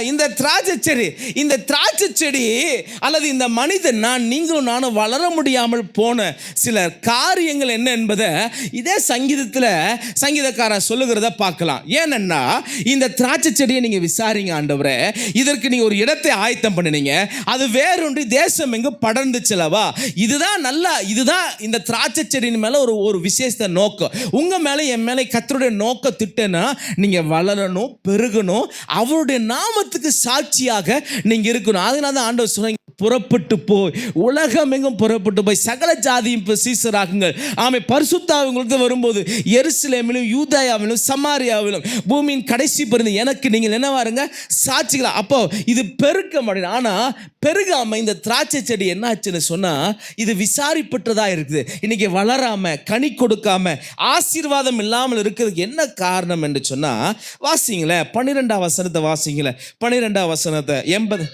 இந்த திராட்சை செடி அல்லது இந்த மனிதன் நீங்களும் நானும் வளர முடியாமல் போன சில காரியங்கள் என்ன என்பதை இதே சங்கீதத்தில் சங்கீதக்காரன் சொல்லுகிறத பார்க்கலாம். ஏன்னா இந்த திராட்சை செடியை நீங்க விசாரிங்க ஆண்டவரே, இதற்கு நீங்க ஒரு இடத்தை ஆயத்தம் பண்ணினீங்க, அது வேறொன்றி தேசம் எங்கு படர்ந்துச்சுலவா, இதுதான் இந்த திராட்சை செடியின் மேல ஒரு விசேஷ நோக்கம். உங்க மேல என் மேல கர்த்தருடைய நோக்க திட்டம்னா நீங்க வளரணும், பெருகணும், அவருடைய நாமத்துக்கு சாட்சியாக நீங்க இருக்கணும். அதனால தான் ஆண்டவர் சொன்னாங்க, புறப்பட்டு போய் உலகம் எங்கும் புறப்பட்டு போய் சகல ஜாதியும் சீசராகுங்கள். பரிசுத்த ஆவியானவர் வரும்போது எருசலேமிலும் யூதேயாவிலும் சமாரியாவிலும் பூமியின் கடைசி பரிந்து எனக்கு நீங்கள் என்னவாருங்க, சாட்சிகளா. அப்போ இது பெருக்கம் அப்படின்னு. ஆனா பெருகாம இந்த திராட்சை செடி என்ன ஆச்சுன்னு சொன்னா இது விசாரிப்பட்டதா இருக்குது. இன்னைக்கு வளராம கனி கொடுக்காம ஆசீர்வாதம் இல்லாமல் இருக்கிறதுக்கு என்ன காரணம் என்று சொன்னா வாசிங்களேன். 12ஆம் வசனத்தை வாசிங்களேன். 12ஆம் வசனத்தை 80.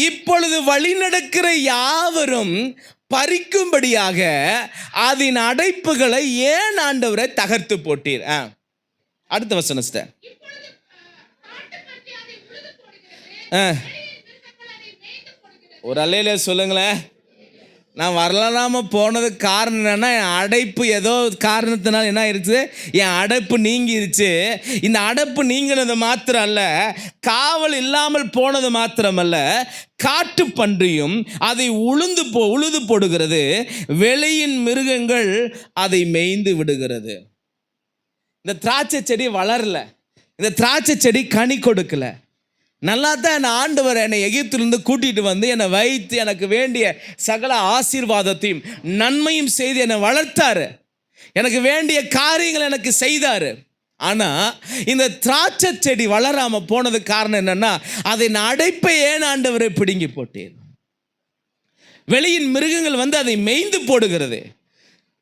இப்பொழுது வழி நடக்கிற யாவரும் பறிக்கும்படியாக அதன் அடைப்புகளை ஏன் ஆண்டவரை தகர்த்து போட்டீர். அடுத்த வசனத்தை ஒரு அல்லேலூயா சொல்லுங்களேன். நான் வரலாமல் போனதுக்கு காரணம் என்னென்னா என் அடைப்பு ஏதோ காரணத்தினால என்ன ஆயிடுச்சு, என் அடைப்பு நீங்கிருச்சு. இந்த அடைப்பு நீங்கினது மாத்திரம் அல்ல, காவல் இல்லாமல் போனது மாத்திரமல்ல, காட்டு பன்றியும் அதை உழுது போடுகிறது, வெளியின் மிருகங்கள் அதை மேய்ந்து விடுகிறது. இந்த திராட்சை செடி வளரல, இந்த திராட்சை செடி கனி கொடுக்கல. நல்லா தான் என்னை ஆண்டவர் என்னை எகிப்திலிருந்து கூட்டிகிட்டு வந்து என்னை வைத்து எனக்கு வேண்டிய சகல ஆசீர்வாதத்தையும் நன்மையும் செய்து என்னை வளர்த்தாரு, எனக்கு வேண்டிய காரியங்களை எனக்கு செய்தார். ஆனால் இந்த திராட்சை செடி வளராமல் போனதுக்கு காரணம் என்னென்னா அதை அடைப்பை ஏன் ஆண்டவரை பிடுங்கி போட்டேன். வெளியின் மிருகங்கள் வந்து அதை மேய்ந்து போடுகிறது,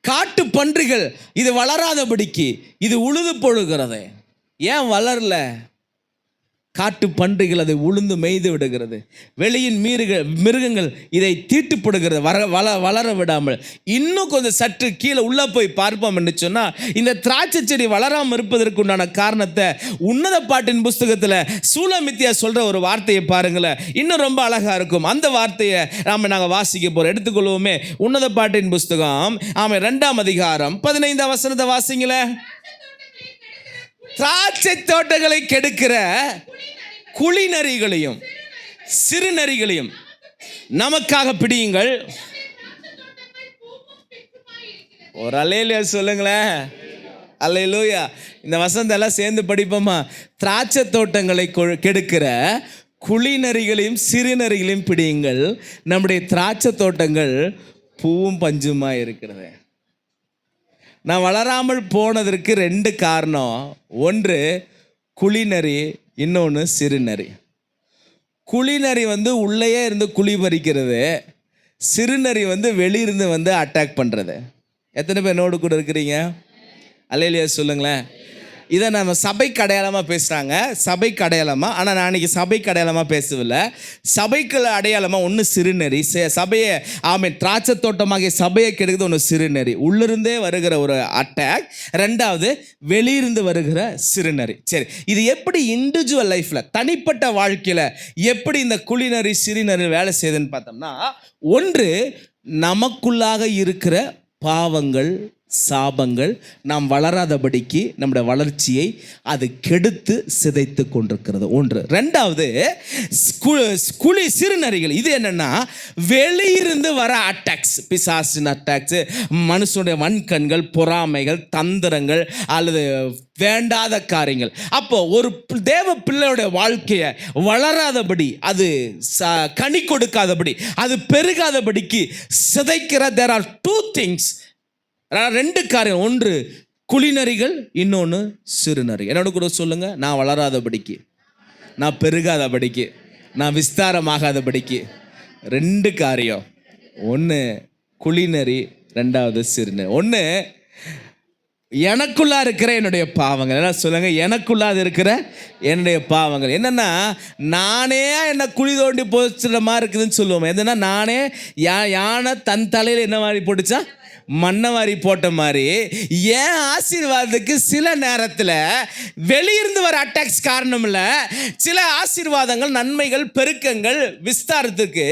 காட்டு பன்றிகள் இது வளராதபடிக்கு இது உழுது போடுகிறது. ஏன் வளரல? காட்டு பன்றிகள் அதை உளுந்து மேய்து விடுகிறது, வெளியின் மிருகங்கள் இதை தீட்டுப்படுகிறது, வளர விடாமல். இன்னும் கொஞ்சம் சற்று கீழே உள்ள போய் பார்ப்போம் என்று சொன்னால் இந்த திராட்சை செடி வளராமல் இருப்பதற்கு உண்டான காரணத்தை உன்னத பாட்டின் புஸ்தகத்தில் சூலமித்தியா சொல்கிற ஒரு வார்த்தையை பாருங்களேன், இன்னும் ரொம்ப அழகாக இருக்கும். அந்த வார்த்தையை நாங்கள் வாசிக்க போகிறோம். எடுத்துக்கொள்வோமே உன்னத பாட்டின் புஸ்தகம் 2ஆம் அதிகாரம் 15ஆம் வசனத்தை வாசிங்களேன். திராட்சை தோட்டங்களை கெடுக்கிற குழிநரிகளையும் சிறுநரிகளையும் நமக்காக பிடியுங்கள், ஒரு அல்லேலூயா சொல்லுங்களேன். அல்லேலூயா. இந்த வசனம் எல்லாம் சேர்ந்து படிப்போமா? திராட்சை தோட்டங்களை கெடுக்கிற குழிநரிகளையும் சிறுநரிகளையும் பிடியுங்கள், நம்முடைய திராட்சை தோட்டங்கள் பூவும் பஞ்சுமா இருக்கிறது. நான் வளராமல் போனதற்கு 2 காரணம். ஒன்று குழிநரி, இன்னொன்று சிறுநரி. குழிநரி உள்ளேயே இருந்து குழி பறிக்கிறது, சிறுநரி வெளியிருந்து அட்டாக் பண்ணுறது. எத்தனை பேர் என்னோடு கூட இருக்கிறீங்க? அல்லேலூயா சொல்லுங்களேன். இதை நம்ம சபைக்கு அடையாளமாக பேசுகிறாங்க, சபைக்கு அடையாளமாக. ஆனால் நான் இன்றைக்கி சபைக்கு அடையாளமாக பேசவில்லை. சபைக்கு அடையாளமாக ஒன்று சிறுநரி, சபையை திராட்சை தோட்டமாகிய சபையை கெடுக்குது. ஒன்று சிறுநரி, உள்ளிருந்தே வருகிற ஒரு அட்டாக். 2வது வெளியிருந்து வருகிற சிறுநரி. சரி, இது எப்படி இண்டிவிஜுவல் லைஃப்பில், தனிப்பட்ட வாழ்க்கையில் எப்படி இந்த குழிநரி சிறுநரி வேலை செய்யுதுன்னு பார்த்தோம்னா, ஒன்று நமக்குள்ளாக இருக்கிற பாவங்கள், சாபங்கள் நாம் வளராதபடிக்கு நம்முடைய வளர்ச்சியை அது கெடுத்து சிதைத்து கொண்டிருக்கிறது. ஒன்று. 2வது குழி சிறுநரிகள். இது என்னன்னா வெளியிருந்து வர அட்டாக்ஸ், பிசாசின் அட்டாக்ஸ், மனுஷனுடைய வன்கண்கள், பொறாமைகள், தந்திரங்கள் அல்லது வேண்டாத காரியங்கள். அப்போ ஒரு தேவ பிள்ளையுடைய வாழ்க்கையை வளராதபடி, அது கனி கொடுக்காதபடி, அது பெருகாதபடிக்கு சிதைக்கிற there are 2 things. 2 காரியம். ஒன்று குழிநரிகள், இன்னொன்று சிறுநரி. என்னோட கூட சொல்லுங்க, நான் வளராதபடிக்கு, நான் பெருகாதபடிக்கு, நான் விஸ்தாரமாகாதபடிக்கு 2 காரியம். ஒன்று குழிநரி, 2வது சிறுநரி. ஒன்று எனக்குள்ளா இருக்கிற என்னுடைய பாவங்கள். என்ன சொல்லுங்க? எனக்குள்ளாது இருக்கிற என்னுடைய பாவங்கள். என்னென்னா, நானே என்னை குழி தோண்டி போச்சுற மாதிரி இருக்குதுன்னு சொல்லுவோம். எதுனா, நானே யானை தன் தலையில் என்ன மாதிரி போட்டுச்சா, மண்ணவாரி போட்ட மாதிரி ஏன் ஆசீர்வாதத்துக்கு சில நேரத்தில் வெளியிருந்து வர அட்டாக்ஸ் காரணம் இல்லை. சில ஆசீர்வாதங்கள், நன்மைகள், பெருக்கங்கள், விஸ்தாரத்துக்கு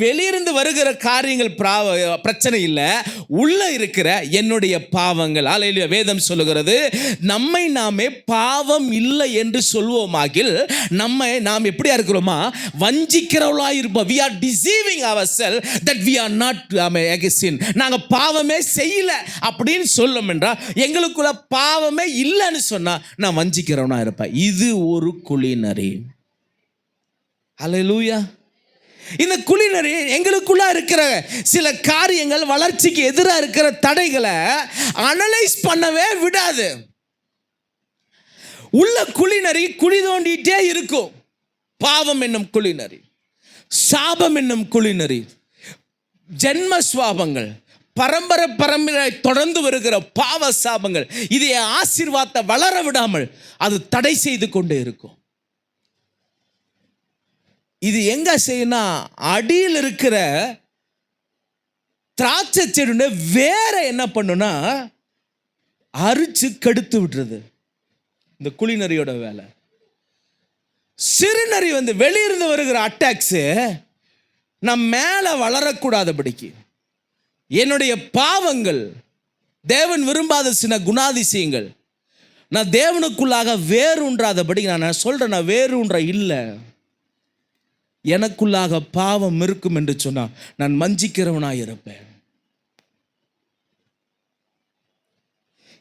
வெளியிருந்து வருகிற காரியங்கள் பிரச்சனை இல்லை, உள்ள இருக்கிற என்னுடைய பாவங்கள். அல்லேலூயா. வேதம் சொல்லுகிறது, நம்மை நாமே பாவம் இல்லை என்று சொல்வோமாகில் நாம் எப்படியா இருக்கிறோமா, வஞ்சிக்கிறவளாக இருப்போம். we are deceiving ourselves that we are not sin. நாங்கள் பாவமே செய்யல அப்படின்னு சொல்லும் என்றால், எங்களுக்குள்ள பாவமே இல்லைன்னு சொன்னா நான் வஞ்சிக்கிறவனா இருப்பேன். இது ஒரு குழிநரி. அல்லேலூயா. இந்த குழிநரி எங்களுக்குள்ள இருக்கிற சில காரியங்கள், வளர்ச்சிக்கு எதிராக இருக்கிற தடைகளை அனலைஸ் பண்ணவே விடாது. உள்ள குழிநரி குழி தோண்டிட்டே இருக்கும். பாவம் என்னும் குழிநரி, சாபம் என்னும் குழிநரி, ஜென்ம சுவாபங்கள், பரம்பரை தொடர்ந்து வருகிற பாவ சாபங்கள், இதை ஆசீர்வாதத்தை வளர விடாமல் அது தடை செய்து கொண்டே இருக்கும். இது எங்க செய்யணும்? அடியில் இருக்கிற திராட்சை செடி வேற என்ன பண்ணுனா அரிச்சு கெடுத்து விட்டுறது. இந்த குழிநரியோட வேலை. சிறுநரி வெளியிருந்து வருகிற அட்டாக்ஸ் நம் மேல வளரக்கூடாதபடிக்கு, என்னுடைய பாவங்கள், தேவன் விரும்பாத சில குணாதிசயங்கள், நான் தேவனுக்குள்ளாக வேரூன்றாதபடி நான் சொல்றேன். நான் வேரூன்ற இல்லை, எனக்குள்ளாக பாவம் இருக்கும் என்று சொன்னா நான் வஞ்சிக்கிறவனாய் இருப்பேன்.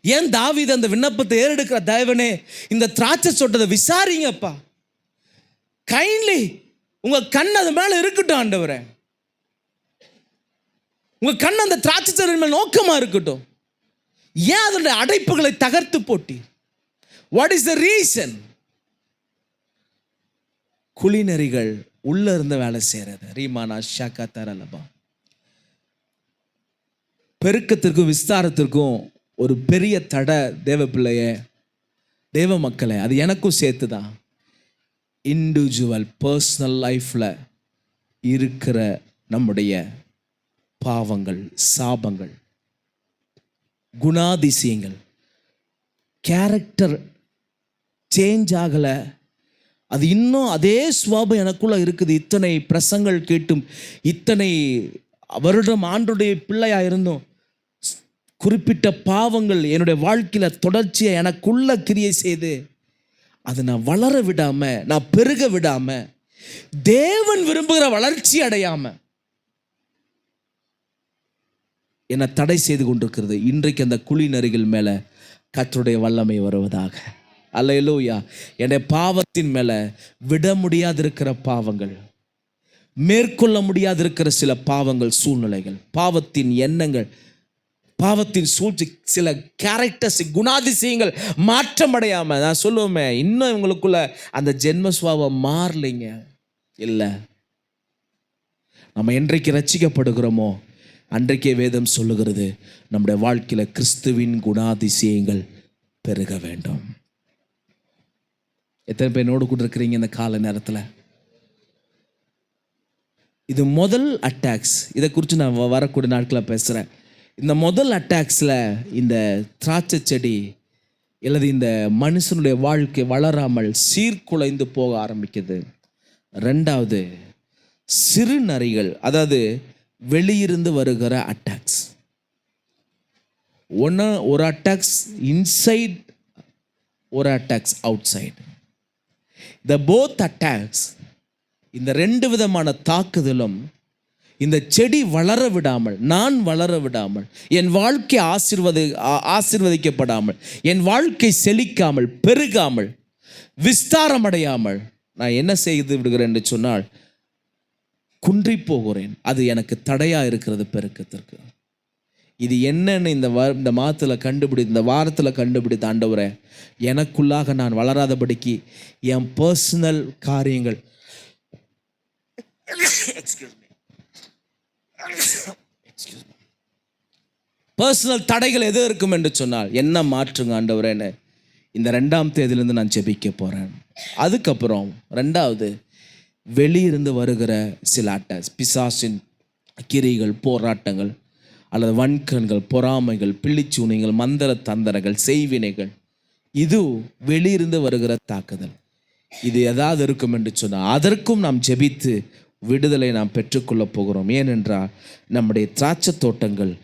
ஏன் தாவீது அந்த விண்ணப்பத்தை ஏறெடுக்கிற, தேவனே இந்த திராட்சை சொட்டதை விசாரிங்கப்பா, கைண்ட்லி உங்க கண் அது மேல இருக்கட்டும் ஆண்டவரே, உங்க கண் அந்த திராட்சை செடி மேல் நோக்கமா இருக்கட்டும். ஏன் அதனுடைய அடைப்புகளை தகர்த்து போட்டி? What is the reason? குழிநரிகள் உள்ள இருந்து வேலை செய்யறது. ரீமானா ஷாக்கா தரலபா. பெருக்கத்திற்கும் விஸ்தாரத்திற்கும் ஒரு பெரிய தடை தேவ பிள்ளைய, தேவ மக்களை, அது எனக்கும் சேர்த்து தான். இண்டிவிஜுவல் பர்சனல் லைஃப்ல இருக்கிற நம்முடைய பாவங்கள், சாபங்கள், குணாதிசயங்கள், கேரக்டர் சேஞ்ச் ஆகலை, அது இன்னும் அதே சுவாபம் எனக்குள்ள இருக்குது. இத்தனை பிரசங்கள் கேட்டும், இத்தனை வருடம் ஆண்டுடைய பிள்ளையா இருந்தும் குறிப்பிட்ட பாவங்கள் என்னுடைய வாழ்க்கையில தொடர்ச்சியை எனக்குள்ள கிரியை செய்து அதை நான் வளர விடாம, நான் பெருக விடாம, தேவன் விரும்புகிற வளர்ச்சி அடையாம என்னை தடை செய்து கொண்டிருக்கிறது. இன்றைக்கு அந்த குழி நரிகள் மேலே கர்த்தருடைய வல்லமை வருவதாக. அல்லேலூயா. என்னுடைய பாவத்தின் மேலே விட முடியாதிருக்கிற பாவங்கள், மேற்கொள்ள முடியாதிருக்கிற சில பாவங்கள், சூழ்நிலைகள், பாவத்தின் எண்ணங்கள், பாவத்தின் சூழ்ச்சி, சில கேரக்டர்ஸ், குணாதிசயங்கள் மாற்றமடையாமல் நான் சொல்லுவோமே, இன்னும் இவங்களுக்குள்ள அந்த ஜென்மஸ்வாவம் மாறலைங்க. இல்லை, நம்ம என்றைக்கு ரட்சிக்கப்படுகிறோமோ அன்றைக்கே வேதம் சொல்லுகிறது நம்முடைய வாழ்க்கையில் கிறிஸ்துவின் குணாதிசயங்கள் பெருக வேண்டும். எத்தனை பேர் நோடு கூட இருக்கிறீங்க இந்த கால நேரத்தில்? இது முதல் அட்டாக்ஸ். இதை குறித்து நான் வரக்கூடிய நாட்களில் பேசுகிறேன். இந்த முதல் அட்டாக்ஸில் இந்த திராட்சை செடி அல்லது இந்த மனுஷனுடைய வாழ்க்கை வளராமல் சீர்குலைந்து போக ஆரம்பிக்குது. ரெண்டாவது, சிறு நரிகள், அதாவது வெளியிருந்து வருகிற அட்டாக்ஸ். ஒரு அட்டாக்ஸ் இன்சைட், ஒரு attacks out side. The both attacks, இந்த ரெண்டு விதமான தாக்குதலும் இந்த செடி வளர விடாமல், நான் வளர விடாமல், என் வாழ்க்கை ஆசீர்வதிக்கப்படாமல், என் வாழ்க்கை செழிக்காமல், பெருகாமல், விஸ்தாரமடையாமல் நான் என்ன செய்து விடுகிறேன் என்று சொன்னால் குன்றி போகிறேன். அது எனக்கு தடையாக இருக்கிறது பெருக்கத்திற்கு. இது என்னன்னு இந்த மாதத்தில் இந்த வாரத்தில் கண்டுபிடித்த ஆண்டவரே, எனக்குள்ளாக நான் வளராதபடிக்கு என் பர்சனல் காரியங்கள், பர்சனல் தடைகள் எது இருக்கும் என்று சொன்னால் என்ன மாற்றுங்க ஆண்டவரேன்னு இந்த 2ஆம் தேதியிலிருந்து நான் ஜெபிக்க போகிறேன். அதுக்கப்புறம் ரெண்டாவது, வெளியிருந்து வருகிற சில அட்டாக்ஸ், பிசாசின் கிரிகள், போராட்டங்கள் அல்லது வன்கண்கள், பொறாமைகள், பிள்ளிச்சூனிகள், மந்திர தந்திரங்கள், செய்வினைகள், இது வெளியிருந்து வருகிற தாக்குதல். இது எதாவது இருக்கும் என்று சொன்னால் அதற்கும் நாம் ஜெபித்து விடுதலை நாம் பெற்றுக்கொள்ள போகிறோம். ஏனென்றால் நம்முடைய திராட்சை தோட்டங்கள்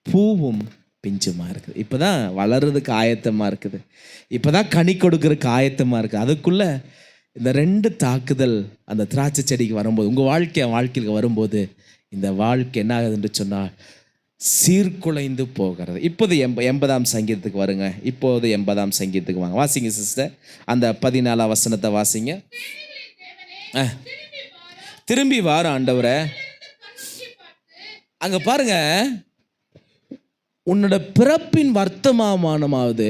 பூவும் பிஞ்சுமாக இருக்குது. இப்போ தான் வளர்றதுக்கு ஆயத்தமாக இருக்குது, இப்போ தான் கனி கொடுக்கறதுக்கு ஆயத்தமாக இருக்குது. அதுக்குள்ளே இந்த 2 தாக்குதல் அந்த திராட்சை செடிக்கு வரும்போது, உங்கள் வாழ்க்கையில் வரும்போது இந்த வாழ்க்கை என்ன ஆகுதுன்னு சொன்னால் சீர்குலைந்து போகிறது. இப்போது 80ஆம் சங்கீதத்துக்கு வருங்க. இப்போது 80ஆம் சங்கீதத்துக்கு வாங்க. வாசிங்க சிஸ்டர், அந்த 14ஆம் வசனத்தை வாசிங்க. திரும்பி வார ஆண்டவரை. அங்கே பாருங்க, உன்னோட பிறப்பின் வர்த்தமானமாவது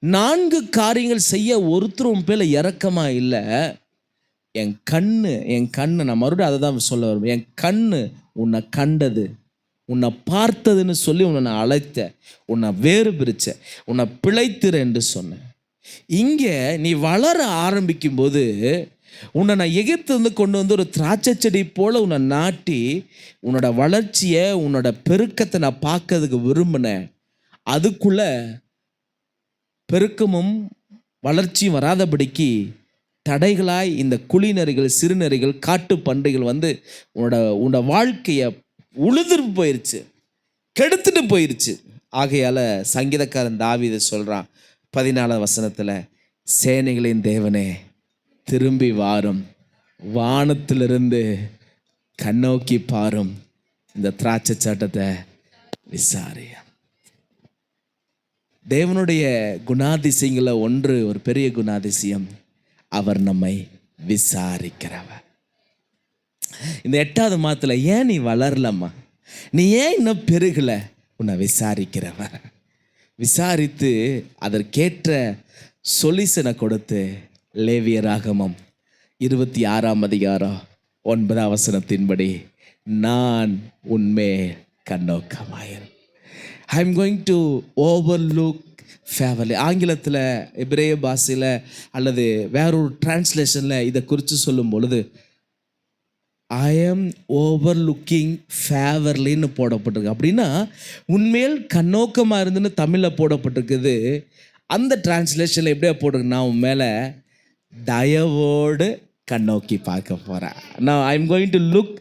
4 காரியங்கள் செய்ய ஒருத்தரும் பேல இறக்கமா இல்லை. என் கண்ணு நான் மறுபடியும் அதை தான் சொல்ல வருவேன். என் கண்ணு உன்னை கண்டது, உன்னை பார்த்ததுன்னு சொல்லி உன்னை நான் அழைத்த, உன்னை வேறு பிரிச்ச, உன்னை பிழைத்திர என்று சொன்னேன். இங்கே நீ வளர ஆரம்பிக்கும் போது உன்னை நான் எகிப்திலிருந்து கொண்டு வந்து ஒரு திராட்சை செடி போல உன்னை நாட்டி உன்னோட வளர்ச்சியை, உன்னோட பெருக்கத்தை நான் பார்க்கறதுக்கு விரும்பினேன். அதுக்குள்ள பெருக்கமும் வளர்ச்சியும் வராதபடிக்கு தடைகளாய் இந்த குழிநரிகள், சிறுநரிகள், காட்டு பன்றிகள் வந்து உன்னோட வாழ்க்கையை உழுதுட்டு போயிடுச்சு, கெடுத்துட்டு போயிடுச்சு. ஆகையால் சங்கீதக்காரன் தாவீது சொல்கிறான் 14ஆம் வசனத்தில், சேனைகளின் தேவனே திரும்பி வாரும், வானத்திலிருந்து கண்ணோக்கி பாரும், இந்த திராட்சை சாட்டத்தை விசாரியா. தேவனுடைய குணாதிசயங்களில் ஒன்று, ஒரு பெரிய குணாதிசயம், அவர் நம்மை விசாரிக்கிறவர். இந்த 8ஆவது மாதத்தில் ஏன் நீ வளரலம்மா, நீ ஏன் இன்னும் பெருகலை, உன்னை விசாரிக்கிறவர். விசாரித்து அதற்கேற்ற சொல்யூஷனை கொடுத்து லேவியராகமம் 26ஆம் அதிகாரம் 9ஆம் வசனத்தின்படி, நான் உன்மேல் கண்ணோக்கமாயிரு. I am going to overlook favourably. ஆங்கிலத்தில், எபிரேய பாஷையில் அல்லது வேறொரு டிரான்ஸ்லேஷனில் இதை குறித்து சொல்லும் பொழுது ஐ எம் ஓவர்லுக்கிங் ஃபேவர்லின்னு போடப்பட்டிருக்கு. அப்படின்னா உன்மேல் கண்ணோக்கமாக இருந்துன்னு தமிழில் போடப்பட்டிருக்குது. அந்த டிரான்ஸ்லேஷனில் எப்படியா போட்டிருக்கு, நான் உன் மேலே தயவோடு கண்ணோக்கி பார்க்க போகிறேன். நான் I am going to look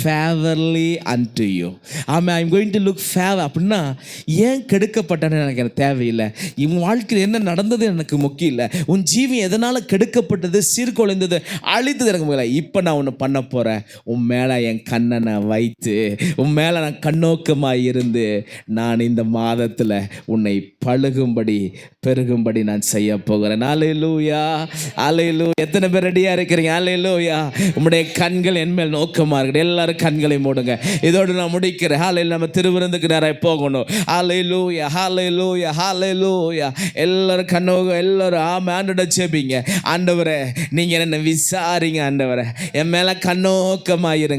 favourably unto you. ஆமாம், I am going to look favour. அப்படின்னா ஏன் கெடுக்கப்பட்டேன்னு எனக்கு தேவையில்லை. உன் வாழ்க்கையில் என்ன நடந்தது எனக்கு முக்கியம் இல்லை. உன் ஜீவன் எதனால் கெடுக்கப்பட்டது, சீர்குலைந்தது, அழித்தது எனக்கு முக்கியம். இப்போ நான் ஒன்று பண்ண போகிறேன். உன் மேலே என் கண்ணை நான் வைத்து, உன் மேலே நான் கண்ணோக்கமாக இருந்து, நான் இந்த மாதத்தில் உன்னை பழுகும்படி பெருகும்படி நான் செய்ய போகிறேன். அல்லேலூயா, அல்லேலூயா. எத்தனை பேர் ரெடியாக இருக்கிறீங்க? அல்லேலூயா. உம்முடைய கண்கள் என் மேல் நோக்கமாக இருக்கட்டும். எல்லாரும் கண்களை மூடுங்க. இதோடு நான் முடிக்கிறேன். ஹல்லேலூயா. நம்ம திருவிருந்துக்கு நேராக போகணும். ஹல்லேலூயா, ஹல்லேலூயா, ஹல்லேலூயா. எல்லாரும் கண்ணோக, எல்லாரும் ஆண்டவரை ஜெபிங்க. ஆண்டவரே, நீங்கள் என்ன விசாரிங்க. ஆண்டவரே, என் மேலே கண்ணோக்கமாக இருங்க.